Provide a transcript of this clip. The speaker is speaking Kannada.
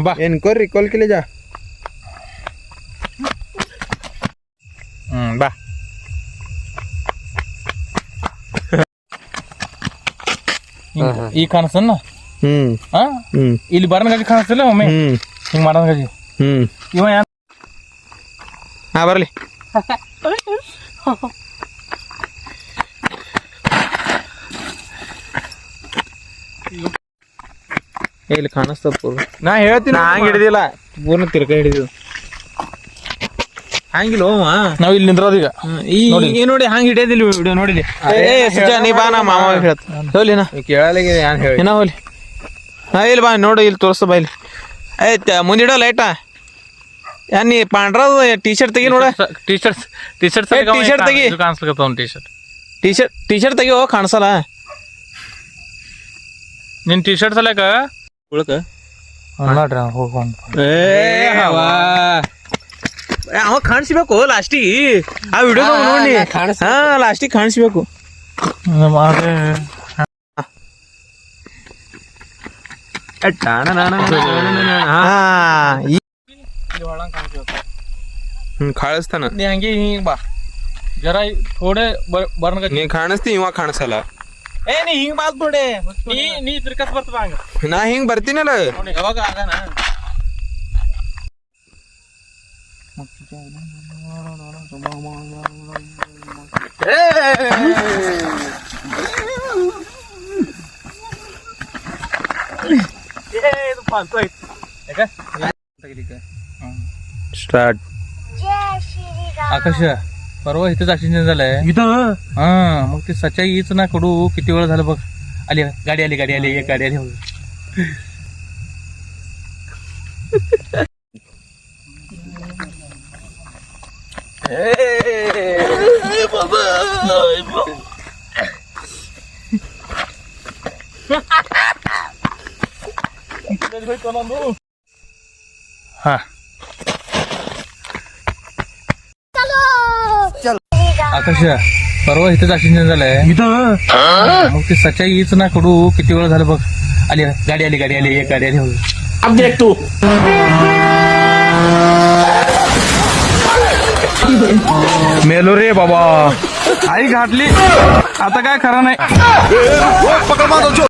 ಬಾ ಏನ್ ಕೊರ್ರಿ ಕೊಲ್ಕಿಲಿ ಜಾ ಬಾ ಈಗ ಕಾಣಿಸ್ತನ್ನ ಇಲ್ಲಿ ಬರನ ಗಜಿ ಕಾಣಿಸ್ತಿಲ್ಲ ಒಮ್ಮೆ ಹಿಂಗ್ ಮಾಡೋಣ ಗಜಿ ಇವ ಯಾರು ಹಾ ಬರ್ಲಿ ಇಲ್ಲಿ ಕಾಣಿಸ್ತದ ಪೂರ್ವ ನಾ ಹೇಳ್ತೀನಿ ಹಂಗ ಹಿಡಿದಿಲ್ಲ ಪೂರ್ಣ ತಿರ್ಕ ಹಿಡಿದಿದ್ದು ಹಂಗಿಲ್ಲ ಹೋಮ ನಾವ್ ಇಲ್ಲಿ ನಿಂದ್ರೋದು ಈಗ ನೋಡಿ ಹಂಗ ಹಿಡಿಯೋದಿಲ್ಲ ವಿಡಿಯೋ ನೋಡಿಲಿ ಸುಜಾ ನೀ ಬಾ ನಾ ಮಾವ ಹೇಳ್ತ ಹೋಲಿ ನಾ ಕೇಳಲಿಗೆ ಏನ್ ಹೇಳಿ ಏನ ಹೋಲಿ ಹಾ ಇಲ್ಲಿ ಬಾ ನೋಡು ಇಲ್ಲಿ ತೋರಿಸ್ತ ಬಾ ಇಲ್ಲಿ ಆಯ್ತ ಮುಂದಿಡೋ ಲೈಟಾ ಏನ್ ನೀ ಪಾಂಡ್ರದ ಟೀ ಶರ್ಟ್ ತೆಗಿ ನೋಡ ಟಿ ಶರ್ಟ್ ತೆಗಿ ಕಾಣಿಸ್ಲಿಕತ್ತ ಟಿ ಶರ್ಟ್ ತೆಗಿ ಹೋಗಿ ಕಾಣಿಸಲ್ಲ ನಿನ್ ಟಿ ಶರ್ಟ್ ಸಲಕ ಉಳ್ಕ ನೋಡ್ರಿ ಹೋಗ್ಕೊಂಡು ಅವ ಕಾಣಿಸ್ಬೇಕು ಲಾಸ್ಟಿಗೆ ಆ ವಿಡಿಯೋ ನೋಡಿ ಹಾ ಲಾಸ್ಟಿಗೆ ಕಾಣಿಸ್ಬೇಕು ಕಾಣಿಸ್ತಾನ ನೀ ಹಂಗೆ ಹಿಂಗ ಬಾ ಜರ ಥೋಡೆ ಬರ್ನ ನೀ ಕಾಣಿಸ್ತಿ ಇವ ಕಾಣಿಸಲ್ಲ ಏ ನೀ ಹಿಂಗ್ ಬಾತ್ ನೋಡೆ ನೀ ತಿರ್ಕಸ್ ಬರ್ತದ ಹಂಗ ನಾ ಹಿಂಗ್ ಬರ್ತೀನಲ್ಲ ಯಾವಾಗ ಆಗನ स्टार्ट आकाश परवा इथंच ऍक्सिडेंट झालाय इथं हा मग ते सच्चाई हीच ना कडू किती वेळ झालं बघ आली गाडी आली एक गाडी आली हा आकाश परवा इथंच ऍक्सिडेंट झालाय इथं मग ते सच्चाई हीच ना कडू किती वेळ झालं बघ आली गाडी आली एक गाडी आली अब देख तू मेलो रे बाबा आई घातली आता काय खरं नाही